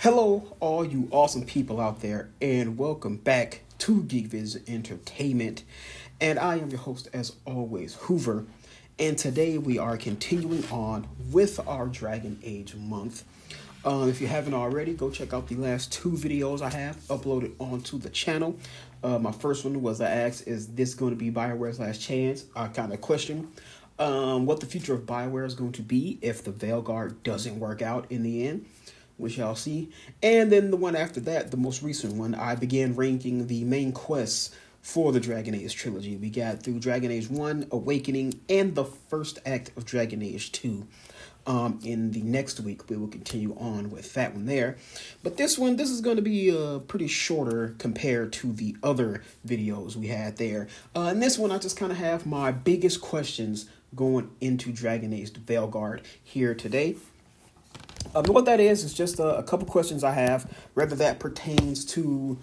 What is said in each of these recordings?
Hello, all you awesome people out there, and welcome back to GeekViz Entertainment. And I am your host, as always, Hoover. And today we are continuing on with our Dragon Age month. If you haven't already, go check out the last two videos I have uploaded onto the channel. My first one was I asked, is this going to be Bioware's last chance? I kind of question what the future of Bioware is going to be if the Veilguard doesn't work out in the end. We shall see. And then the one after that, the most recent one, I began ranking the main quests for the Dragon Age trilogy. We got through Dragon Age 1, Awakening, and the first act of Dragon Age 2. In the next week, we will continue on with that one there. But this is going to be pretty shorter compared to the other videos we had there. In this one, I just kind of have my biggest questions going into Dragon Age Veilguard here today. What that is just a couple questions I have, whether that pertains to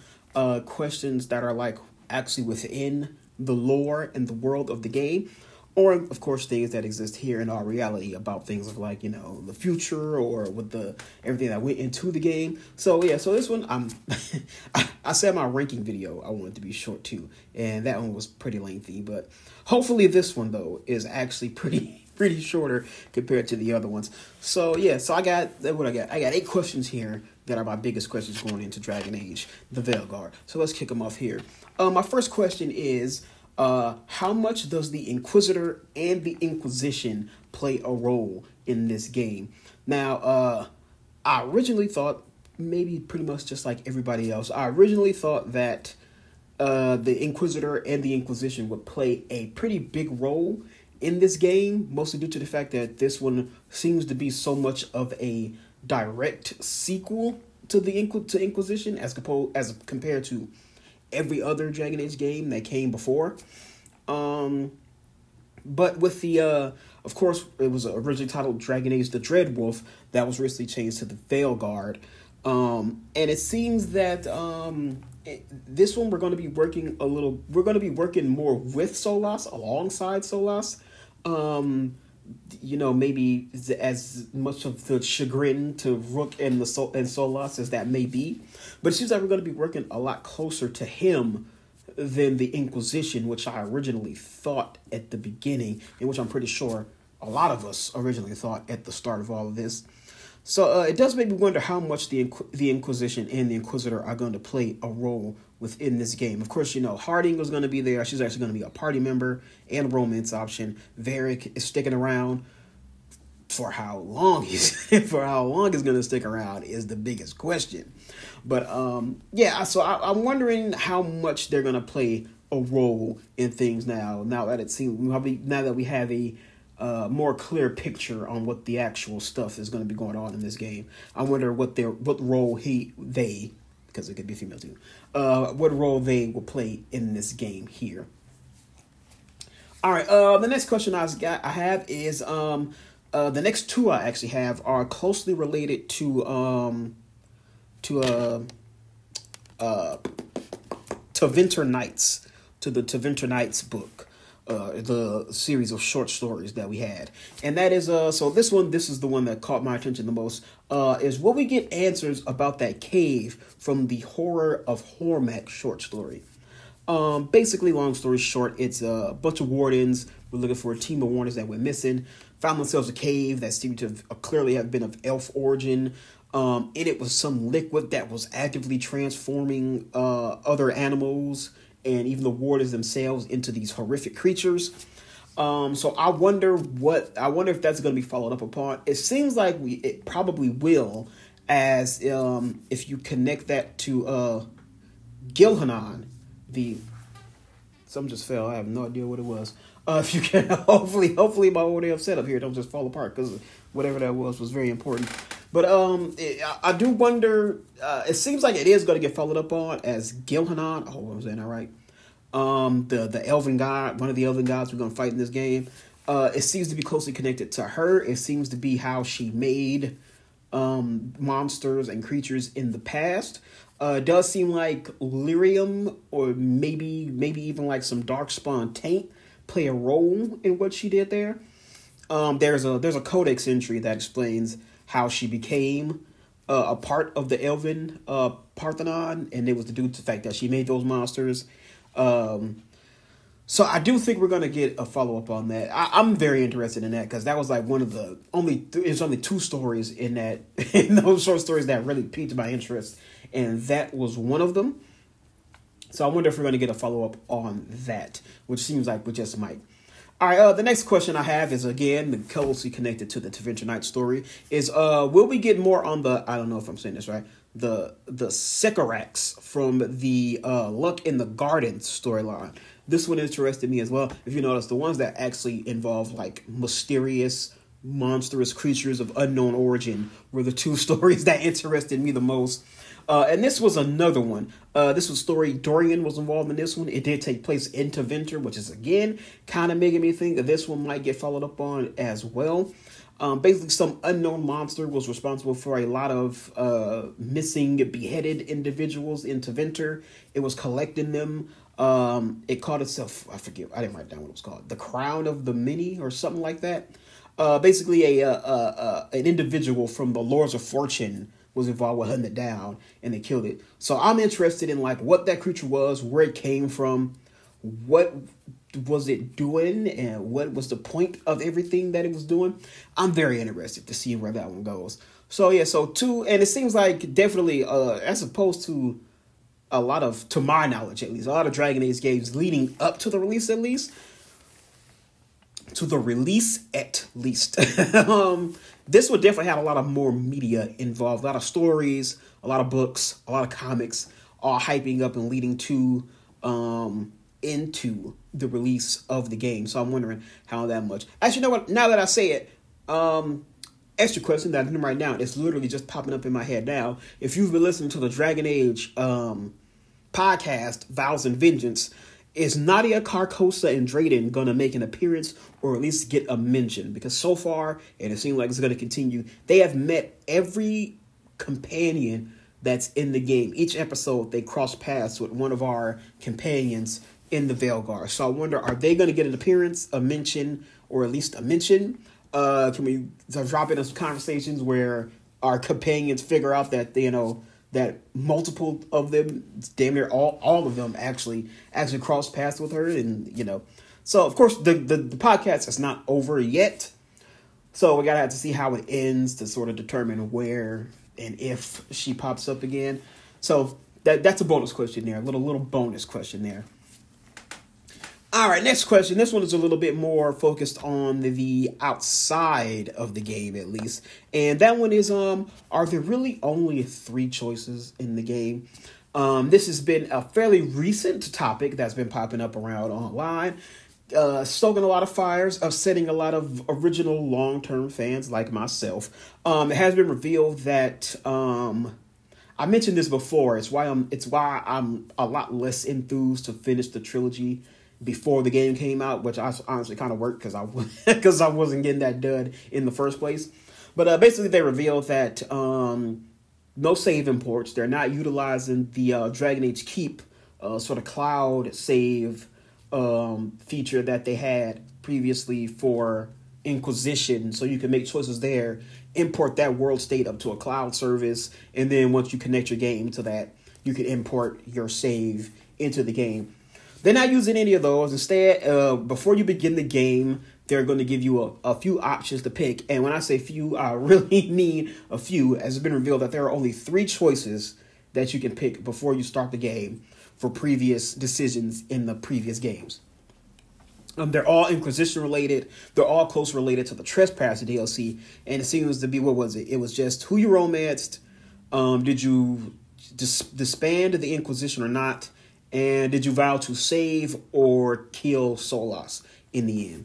questions that are like actually within the lore and the world of the game, or of course things that exist here in our reality about things of like, you know, the future or with the everything that went into the game. So yeah, so this one I said my ranking video I wanted to be short too, and that one was pretty lengthy, but hopefully this one though is actually pretty shorter compared to the other ones. So yeah, so I got 8 questions here that are my biggest questions going into Dragon Age, the Veilguard. So let's kick them off here. My first question is, how much does the Inquisitor and the Inquisition play a role in this game? Now, I originally thought, maybe pretty much just like everybody else, I originally thought that the Inquisitor and the Inquisition would play a pretty big role in this game, mostly due to the fact that this one seems to be so much of a direct sequel to the Inquisition as compared to every other Dragon Age game that came before. But with the, of course, it was originally titled Dragon Age the Dreadwolf, that was recently changed to the Veilguard. And it seems that this one we're going to be working more with Solas, alongside Solas. You know, maybe as much of the chagrin to Rook and Solas as that may be, but it seems like we're going to be working a lot closer to him than the Inquisition, which I originally thought at the beginning, and which I'm pretty sure a lot of us originally thought at the start of all of this. So it does make me wonder how much the Inquisition and the Inquisitor are going to play a role within this game. Of course, you know, Harding was going to be there. She's actually going to be a party member and a romance option. Varric is sticking around. For how long he's going to stick around is the biggest question. But yeah, so I'm wondering how much they're going to play a role in things now that it seems now that we have a more clear picture on what the actual stuff is going to be going on in this game. I wonder what role they, because it could be female too, what role they will play in this game here. All right, the next question I have is the next two I actually have are closely related to Tevinter Nights, to the Tevinter Nights book. The series of short stories that we had. And that is, so this is the one that caught my attention the most, is will we get answers about that cave from the Horror of Hormak short story. Basically, long story short, it's a bunch of wardens. We're looking for a team of wardens that went missing, found themselves a cave that seemed to clearly have been of elf origin. In it was some liquid that was actively transforming other animals and even the wardens themselves into these horrific creatures. So I wonder if that's going to be followed up upon. It seems like it probably will, as if you connect that to Gilhanan, something just fell. I have no idea what it was. If you can, hopefully my old damn setup here don't just fall apart, because whatever that was very important. But I do wonder. It seems like it is going to get followed up on as Gilhanan. I hope I'm saying that right. The elven god, one of the elven gods we're going to fight in this game. It seems to be closely connected to her. It seems to be how she made monsters and creatures in the past. It does seem like lyrium, or maybe even like some darkspawn taint, play a role in what she did there. There's a codex entry that explains how she became a part of the Elven Parthenon, and it was due to the fact that she made those monsters. So I do think we're going to get a follow-up on that. I'm very interested in that because that was like one of the there's only 2 stories in that, in those short stories that really piqued my interest. And that was one of them. So I wonder if we're going to get a follow-up on that, which seems like we just might. All right, the next question I have is, again, closely connected to the Adventure Night story, is will we get more on the, I don't know if I'm saying this right, the Sycorax from the Luck in the Garden storyline. This one interested me as well. If you notice, the ones that actually involve like mysterious, monstrous creatures of unknown origin were the 2 stories that interested me the most. And this was another one. This was story Dorian was involved in this one. It did take place in Tevinter, which is, again, kind of making me think that this one might get followed up on as well. Basically, some unknown monster was responsible for a lot of missing, beheaded individuals in Tevinter. It was collecting them. It called itself, I forget, I didn't write down what it was called, the Crown of the Many or something like that. Basically, an individual from the Lords of Fortune was involved with hunting it down, and they killed it. So I'm interested in like what that creature was, where it came from, what was it doing, and what was the point of everything that it was doing. I'm very interested to see where that one goes. So yeah, so 2, and it seems like definitely as opposed to a lot of, to my knowledge at least, a lot of Dragon Age games leading up to the release at least. This would definitely have a lot of more media involved, a lot of stories, a lot of books, a lot of comics, all hyping up and leading to into the release of the game. So I'm wondering how that much. Actually, you know what? Now that I say it, extra question that I'm doing right now, it's literally just popping up in my head now. If you've been listening to the Dragon Age podcast, Vows and Vengeance, is Nadia, Carcosa, and Drayden going to make an appearance or at least get a mention? Because so far, and it seems like it's going to continue, they have met every companion that's in the game. Each episode, they cross paths with one of our companions in the Veilguard. So I wonder, are they going to get an appearance, a mention, or at least a mention? Can we drop into some conversations where our companions figure out that, you know, that multiple of them, damn near all of them actually cross paths with her, and you know, so of course the podcast is not over yet, so we gotta have to see how it ends to sort of determine where and if she pops up again. So that's a bonus question there, a little bonus question there. All right, next question. This one is a little bit more focused on the outside of the game, at least. And that one is, are there really only 3 choices in the game? This has been a fairly recent topic that's been popping up around online, stoking a lot of fires, upsetting a lot of original long-term fans like myself. It has been revealed that, I mentioned this before, it's why I'm a lot less enthused to finish the trilogy before the game came out, which I honestly kind of worked because I wasn't getting that done in the first place. But basically, they revealed that no save imports. They're not utilizing the Dragon Age Keep sort of cloud save feature that they had previously for Inquisition. So you can make choices there, import that world state up to a cloud service, and then once you connect your game to that, you can import your save into the game. They're not using any of those. Instead, before you begin the game, they're going to give you a few options to pick. And when I say few, I really mean a few, as it's been revealed that there are only 3 choices that you can pick before you start the game for previous decisions in the previous games. They're all Inquisition related. They're all close related to the Trespasser DLC. And it seems to be, what was it? It was just who you romanced. Did you disband the Inquisition or not? And did you vow to save or kill Solas in the end?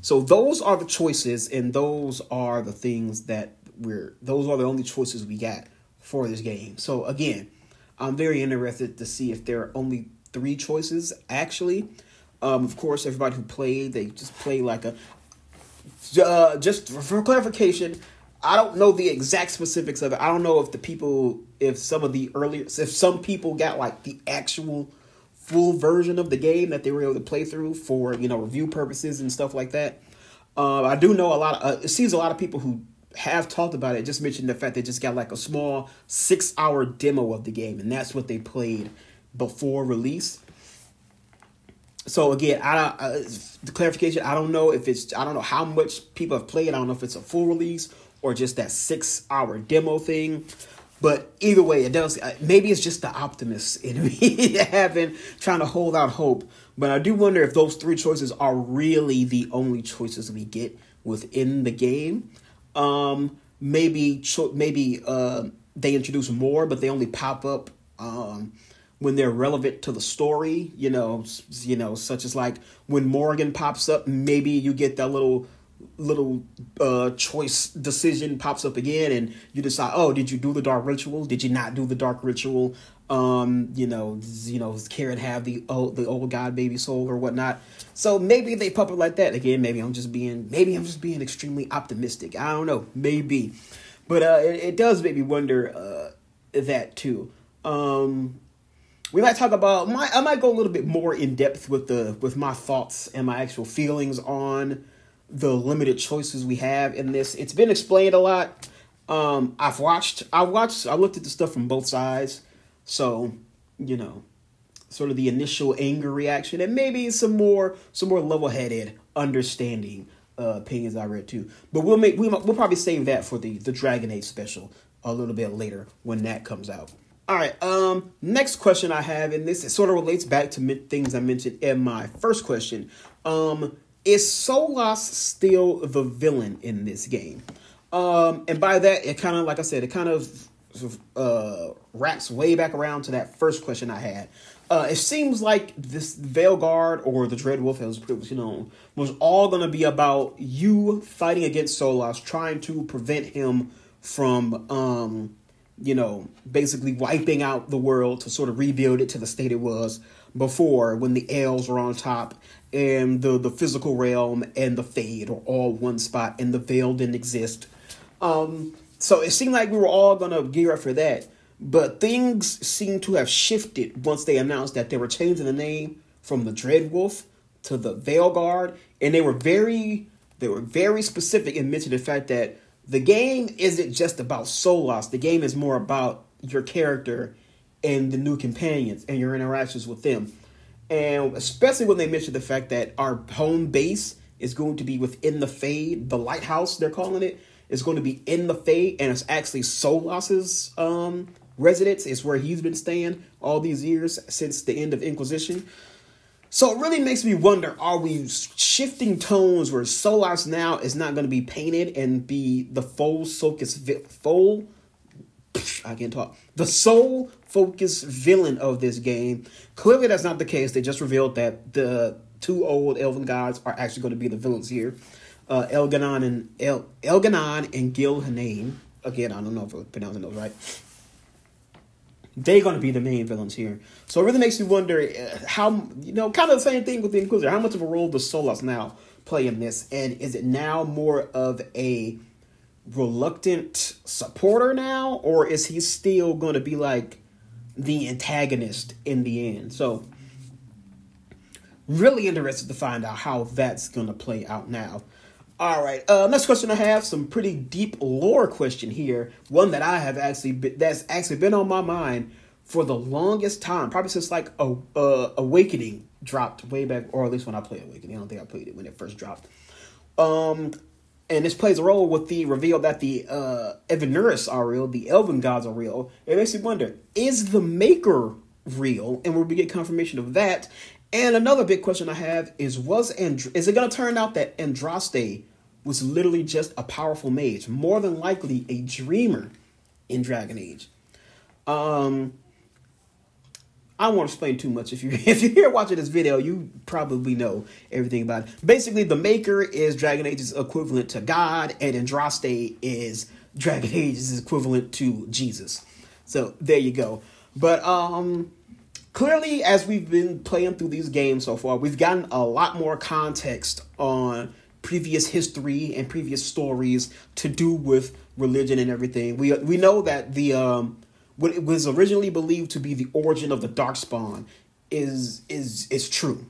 So those are the choices, and those are the things that those are the only choices we got for this game. So again, I'm very interested to see if there are only 3 choices, actually. Of course, everybody who played, they just play like a, just for clarification, I don't know the exact specifics of it. I don't know if some people got like the actual full version of the game that they were able to play through for, review purposes and stuff like that. I do know it seems a lot of people who have talked about it, just mentioned the fact they just got like a small 6-hour demo of the game, and that's what they played before release. So again, the clarification, I don't know how much people have played. I don't know if it's a full release or just that 6-hour demo thing. But either way, it does. Maybe it's just the optimist in me trying to hold out hope. But I do wonder if those 3 choices are really the only choices we get within the game. Maybe they introduce more, but they only pop up when they're relevant to the story. Such as like when Morgan pops up, maybe you get that little choice decision pops up again, and you decide, oh, did you do the dark ritual? Did you not do the dark ritual? Does Karen have the old god baby soul or whatnot? So maybe they pop up like that again. Maybe I'm just being extremely optimistic. I don't know, maybe, but it does make me wonder that too. We might talk about I might go a little bit more in depth with my thoughts and my actual feelings on the limited choices we have in this. It's been explained a lot. I looked at the stuff from both sides. So, sort of the initial anger reaction and maybe some more level-headed understanding opinions I read too. But we'll probably save that for the Dragon Age special a little bit later when that comes out. All right. Next question I have in this, it sort of relates back to things I mentioned in my first question. Is Solas still the villain in this game? And by that, it kind of, like I said, it kind of wraps way back around to that first question I had. It seems like this Veilguard, or the Dreadwolf as previously known, was all going to be about you fighting against Solas, trying to prevent him from, basically wiping out the world to sort of rebuild it to the state it was before, when the elves were on top and the physical realm and the Fade are all one spot and the Veil didn't exist. So it seemed like we were all going to gear up for that. But things seem to have shifted once they announced that they were changing the name from the Dreadwolf to the Veilguard. And they were very specific and mentioned the fact that the game isn't just about Solas. The game is more about your character and the new companions and your interactions with them. And especially when they mentioned the fact that our home base is going to be within the Fade, the lighthouse, they're calling it, is going to be in the Fade, and it's actually Solas's residence. It's where he's been staying all these years since the end of Inquisition. So it really makes me wonder, are we shifting tones where Solas now is not going to be painted and be the sole focus villain of this game? Clearly that's not the case. They just revealed that the 2 old elven gods are actually going to be the villains here. Elganon and Gilhanane. Again, I don't know if I'm pronouncing those right. They're going to be the main villains here. So it really makes me wonder how, kind of the same thing with the Inquisitor. How much of a role does Solas now play in this? And is it now more of a reluctant supporter now? Or is he still going to be like the antagonist in the end? So really interested to find out how that's going to play out now. All right, next question I have, some pretty deep lore question here. One that that's actually been on my mind for the longest time, probably since like Awakening dropped way back, or at least when I played Awakening. I don't think I played it when it first dropped. And this plays a role with the reveal that the Evanuris are real, the Elven gods are real. It makes me wonder, is the Maker real? And we'll get confirmation of that. And another big question I have is it going to turn out that Andraste was literally just a powerful mage, more than likely a dreamer in Dragon Age? I won't explain too much. If you're here watching this video, you probably know everything about it. Basically, the Maker is Dragon Age's equivalent to God, and Andraste is Dragon Age's equivalent to Jesus. So there you go. But clearly, as we've been playing through these games so far, we've gotten a lot more context on previous history and previous stories to do with religion and everything. We know that the what it was originally believed to be the origin of the Darkspawn is true.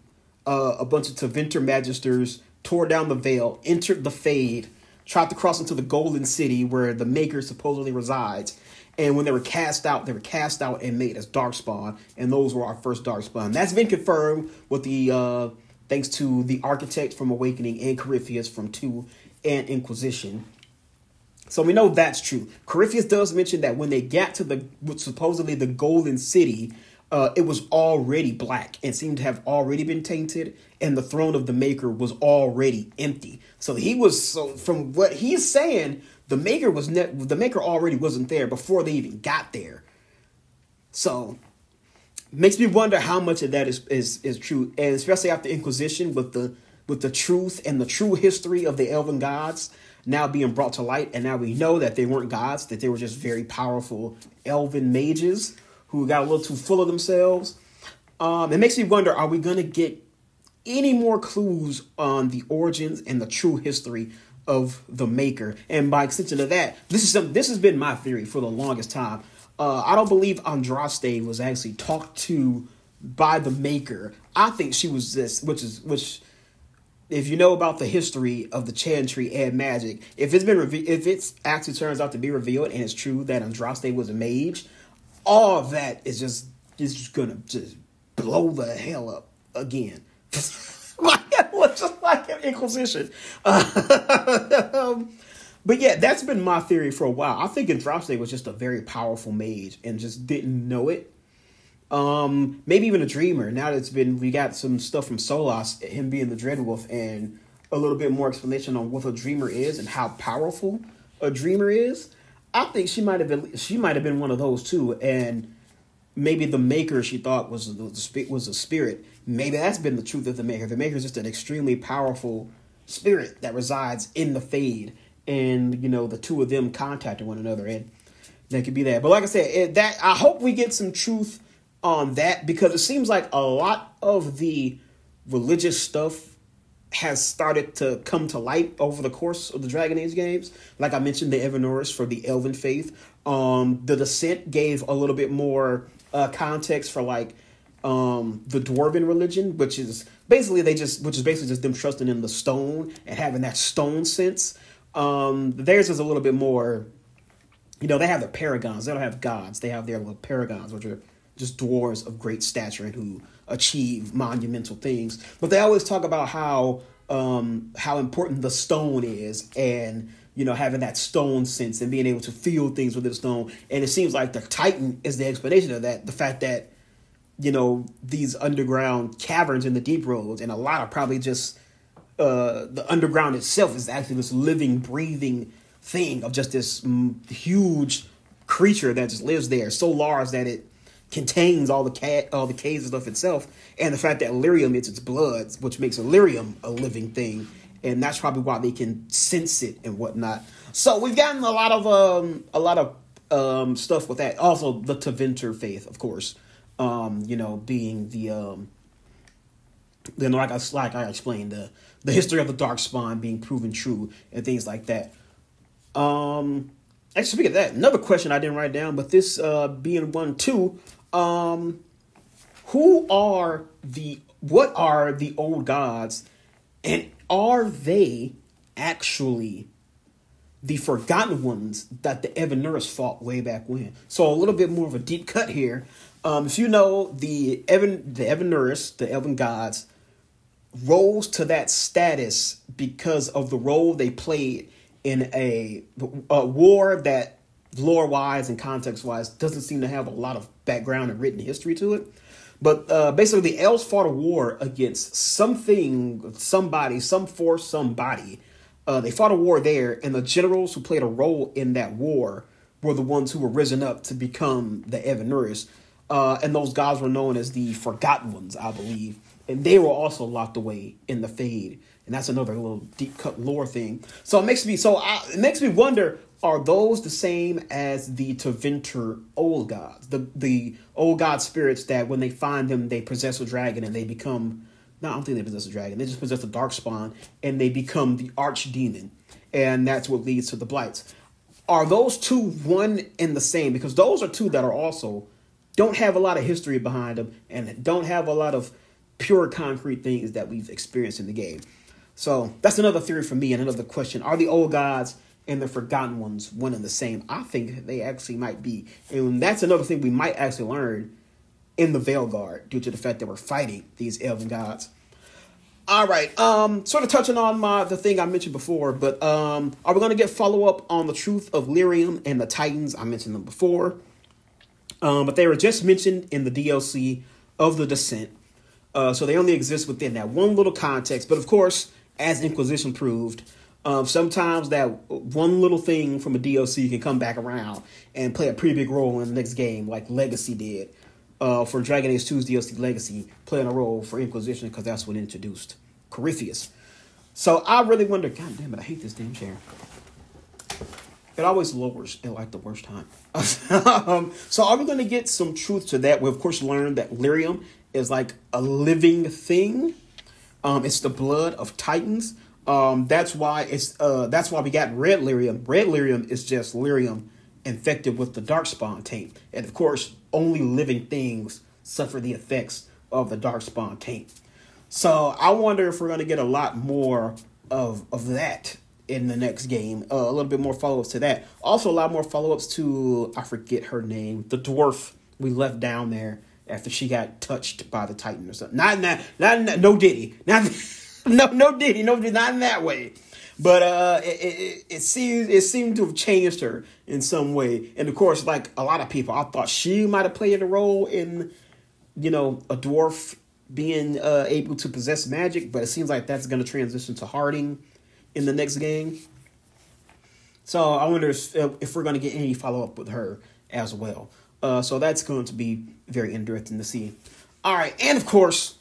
A bunch of Tevinter Magisters tore down the Veil, entered the Fade, tried to cross into the Golden City where the Maker supposedly resides. And when they were cast out and made as Darkspawn. And those were our first Darkspawn. That's been confirmed with the thanks to the Architect from Awakening and Corypheus from 2 and Inquisition. So we know that's true. Corypheus does mention that when they got to supposedly the Golden City, it was already black and seemed to have already been tainted, and the throne of the Maker was already empty. So from what he's saying, the Maker already wasn't there before they even got there. So makes me wonder how much of that is true, and especially after Inquisition with the truth and the true history of the elven gods now being brought to light, and now we know that they weren't gods, that they were just very powerful elven mages who got a little too full of themselves. It makes me wonder, are we going to get any more clues on the origins and the true history of the Maker? And by extension of that, this has been my theory for the longest time. I don't believe Andraste was actually talked to by the Maker. I think she was this, which if you know about the history of the Chantry and magic, if it actually turns out to be revealed and it's true that Andraste was a mage, all of that is just gonna just blow the hell up again. Just like an Inquisition. But yeah, that's been my theory for a while. I think Andraste was just a very powerful mage and just didn't know it. Maybe even a dreamer. Now that we got some stuff from Solas, him being the Dreadwolf, and a little bit more explanation on what a dreamer is and how powerful a dreamer is. I think she might have been one of those too, and maybe the Maker she thought was a spirit. Maybe that's been the truth of the Maker. The Maker is just an extremely powerful spirit that resides in the Fade, and the two of them contacted one another, and that could be that. But like I said, I hope we get some truth on that, because it seems like a lot of the religious stuff has started to come to light over the course of the Dragon Age games. Like I mentioned, the Evanuris for the Elven faith. The Descent gave a little bit more context for the Dwarven religion, which is basically just them trusting in the stone and having that stone sense. Theirs is a little bit more, they have the paragons. They don't have gods. They have their little paragons, which are just dwarves of great stature and who achieve monumental things. But they always talk about how important the stone is, and having that stone sense and being able to feel things with the stone. And it seems like the Titan is the explanation of that. The fact that these underground caverns in the deep roads, and a lot of probably just the underground itself is actually this living, breathing thing of just this huge creature that just lives there, so large that it contains all the caves and stuff itself, and the fact that Lyrium is its blood, which makes Lyrium a living thing, and that's probably why they can sense it and whatnot. So we've gotten a lot of stuff with that. Also, the Tevinter faith, of course, being the like I explained, the history of the Darkspawn being proven true and things like that. Actually, speaking of that, another question I didn't write down, but this being one too. What are the old gods, and are they actually the forgotten ones that the Evanuris fought way back when? So a little bit more of a deep cut here. If you know, the Evanuris, the elven gods, rose to that status because of the role they played in a war that, lore-wise and context-wise, doesn't seem to have a lot of background and written history to it. But basically, the elves fought a war against something, somebody, some force, somebody. They fought a war there, and the generals who played a role in that war were the ones who were risen up to become the Evanuris. And those gods were known as the Forgotten Ones, I believe. And they were also locked away in the Fade. And that's another little deep cut lore thing. So it makes me wonder, are those the same as the Tevinter old gods? The old god spirits that when they find them, they possess a dragon and they become... No, I don't think they possess a dragon. They just possess a darkspawn and they become the archdemon. And that's what leads to the blights. Are those two one and the same? Because those are two that are also... don't have a lot of history behind them and don't have a lot of pure concrete things that we've experienced in the game. So that's another theory for me and another question. Are the old gods and the Forgotten Ones one and the same? I think they actually might be. And that's another thing we might actually learn in the Veilguard due to the fact that we're fighting these elven gods. All right, sort of touching on the thing I mentioned before, but are we going to get follow-up on the truth of Lyrium and the Titans? I mentioned them before, but they were just mentioned in the DLC of the Descent, so they only exist within that one little context. But of course, as Inquisition proved, sometimes that one little thing from a DLC can come back around and play a pretty big role in the next game, like Legacy did. For Dragon Age 2's DLC Legacy, playing a role for Inquisition because that's what introduced Corypheus. So I really wonder, God damn it, I hate this damn chair. It always lowers at like the worst time. So are we going to get some truth to that? We of course learned that Lyrium is like a living thing. It's the blood of Titans. That's why we got red Lyrium. Red Lyrium is just Lyrium infected with the Darkspawn taint. And of course, only living things suffer the effects of the Darkspawn taint. So I wonder if we're going to get a lot more of that in the next game. A little bit more follow-ups to that. Also, a lot more follow-ups to, I forget her name, the dwarf we left down there after she got touched by the Titan or something. Not in that, no Diddy. No Diddy, not in that way. But it seemed to have changed her in some way. And of course, like a lot of people, I thought she might have played a role in, a dwarf being able to possess magic. But it seems like that's going to transition to Harding in the next game. So I wonder if we're going to get any follow-up with her as well. So that's going to be very interesting to see. All right. And of course,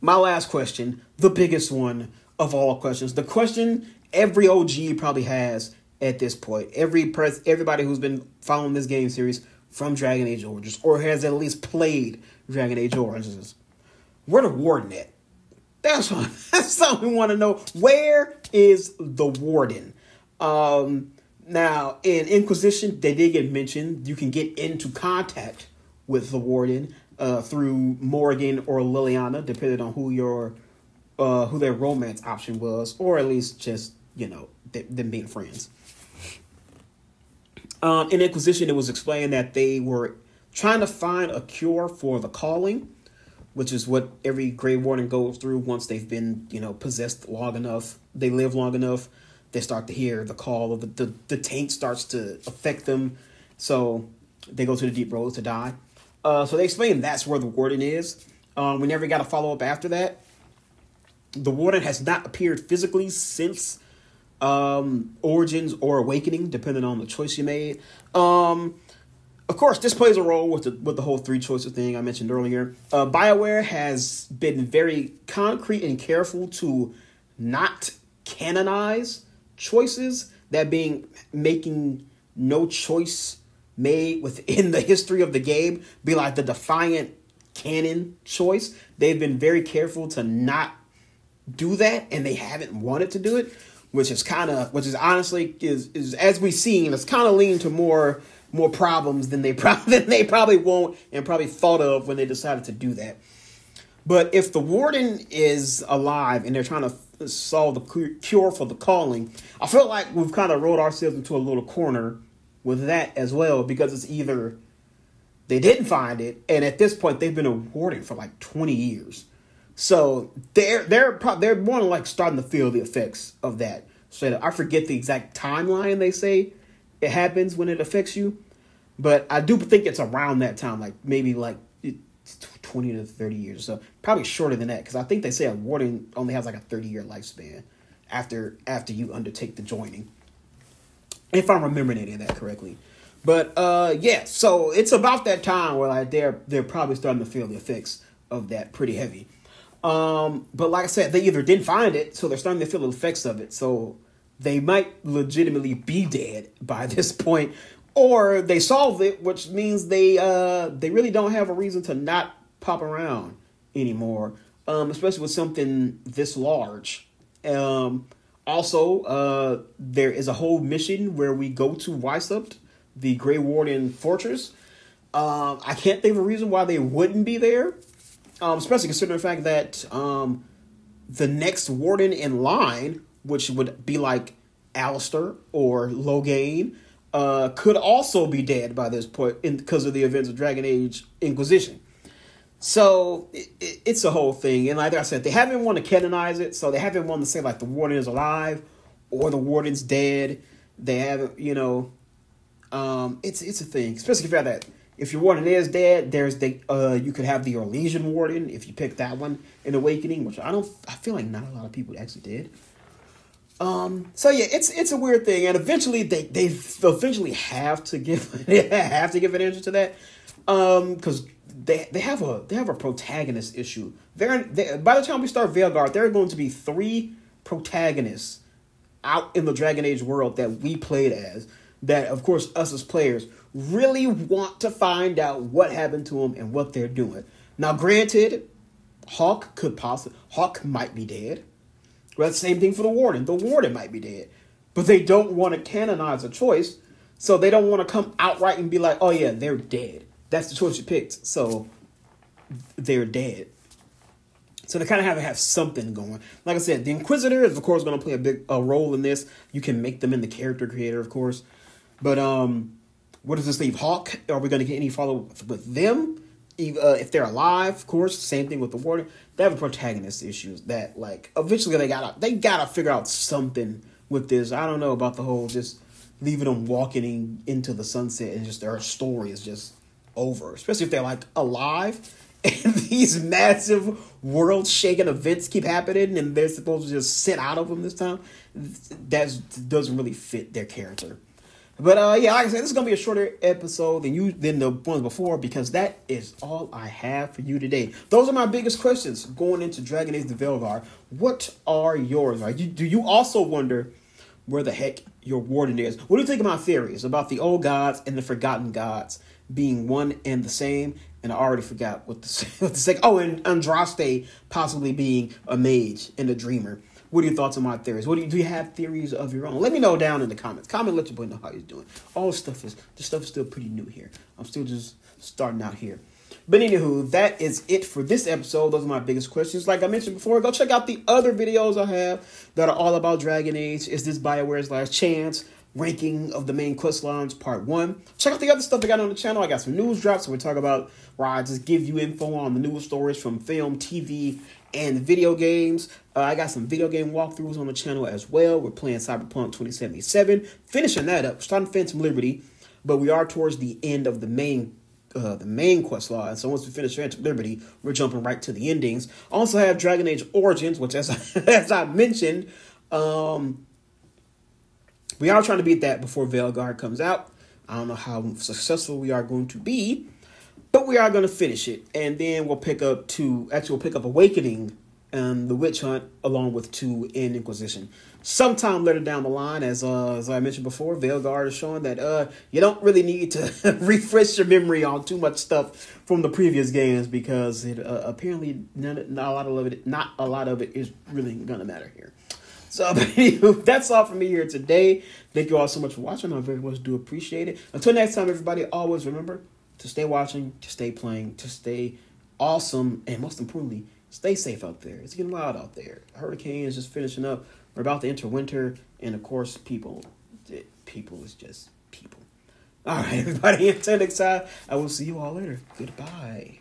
my last question, the biggest one of all questions, the question every OG probably has at this point. Everybody who's been following this game series from Dragon Age Origins or has at least played Dragon Age Origins. Where the Warden at? That's something we want to know. Where is the Warden? Now, in Inquisition, they did get mentioned. You can get into contact with the Warden through Morrigan or Liliana, depending on who their romance option was, or at least just, them being friends. In Inquisition, it was explained that they were trying to find a cure for the calling, which is what every Grey Warden goes through once they've been, possessed long enough. They live long enough. They start to hear the call of the taint starts to affect them. So they go to the deep roads to die. So they explained that's where the Warden is. We never got a follow-up after that. The Warden has not appeared physically since Origins or Awakening, depending on the choice you made. Of course, this plays a role with the whole three choices thing I mentioned earlier. BioWare has been very concrete and careful to not canonize choices, that being making no choice made within the history of the game be like the defiant canon choice. They've been very careful to not do that, and they haven't wanted to do it, which is honestly as we've seen, it's kind of leading to more problems than they probably won't and probably thought of when they decided to do that. But if the Warden is alive and they're trying to solve the cure for the calling, I feel like we've kind of rolled ourselves into a little corner with that as well, because it's either they didn't find it, and at this point they've been a Warden for like 20 years. So they're more like starting to feel the effects of that. So I forget the exact timeline they say it happens when it affects you, but I do think it's around that time, like maybe like 20 to 30 years or so. Probably shorter than that, because I think they say a Warden only has like a 30-year lifespan after you undertake the joining, if I'm remembering any of that correctly. But yeah, so it's about that time where like they're probably starting to feel the effects of that pretty heavy. But like I said, they either didn't find it, so they're starting to feel the effects of it. So they might legitimately be dead by this point, or they solved it, which means they really don't have a reason to not pop around anymore, especially with something this large. Also, there is a whole mission where we go to Weissupt, the Grey Warden Fortress. I can't think of a reason why they wouldn't be there. Especially considering the fact that the next warden in line, which would be like Alistair or Loghain, could also be dead by this point because of the events of Dragon Age Inquisition. So it's a whole thing. And like I said, they haven't wanted to canonize it. So they haven't wanted to say like the warden is alive or the warden's dead. They haven't, it's a thing. Especially if you have that. If your warden is dead, you could have the Orlesian warden if you pick that one in Awakening, which I feel like not a lot of people actually did. So yeah, it's a weird thing, and eventually they eventually have to give an answer to that, because they have a protagonist issue. By the time we start Veilguard, there are going to be 3 protagonists out in the Dragon Age world that we played as. That, of course, us as players really want to find out what happened to them and what they're doing. Now, granted, Hawk might be dead. Well, same thing for the Warden. The Warden might be dead. But they don't want to canonize a choice, so they don't want to come outright and be like, oh yeah, they're dead. That's the choice you picked, so they're dead. So they kind of have something going. Like I said, the Inquisitor is, of course, going to play a big role in this. You can make them in the character creator, of course. But what does this leave? Hawk? Are we going to get any follow-up with them? If they're alive, of course. Same thing with the Warden. They have a protagonist issues that, like, eventually they gotta figure out something with this. I don't know about the whole just leaving them walking into the sunset and just their story is just over. Especially if they're, like, alive and these massive world-shaking events keep happening and they're supposed to just sit out of them this time. That doesn't really fit their character. But yeah, like I said, this is going to be a shorter episode than the ones before, because that is all I have for you today. Those are my biggest questions going into Dragon Age the Veilguard. What are yours? Do you also wonder where the heck your warden is? What do you think of my theories about the old gods and the forgotten gods being one and the same? And I already forgot what to say. Oh, and Andraste possibly being a mage and a dreamer. What are your thoughts on my theories? Do you have theories of your own? Let me know down in the comments. Let your boy know how he's doing. This stuff is still pretty new here. I'm still just starting out here. But anywho, that is it for this episode. Those are my biggest questions. Like I mentioned before, go check out the other videos I have that are all about Dragon Age. Is this BioWare's Last Chance? Ranking of the main quest lines, part 1. Check out the other stuff I got on the channel. I got some news drops we talk about where I just give you info on the news stories from film, TV, and video games. I got some video game walkthroughs on the channel as well. We're playing Cyberpunk 2077, finishing that up. We're starting Phantom Liberty, but we are towards the end of the main quest line. So once we finish Phantom Liberty, we're jumping right to the endings. Also have Dragon Age Origins, which as I mentioned, we are trying to beat that before Veilguard comes out. I don't know how successful we are going to be, but we are going to finish it. And then we'll pick up Awakening and the Witch Hunt along with 2 in Inquisition. Sometime later down the line, as I mentioned before, Veilguard is showing that you don't really need to refresh your memory on too much stuff from the previous games, because apparently not a lot of it is really going to matter here. So, that's all from me here today. Thank you all so much for watching. I very much do appreciate it. Until next time, everybody, always remember to stay watching, to stay playing, to stay awesome, and most importantly, stay safe out there. It's getting wild out there. Hurricane is just finishing up. We're about to enter winter, and of course, people is just people. All right, everybody, until next time, I will see you all later. Goodbye.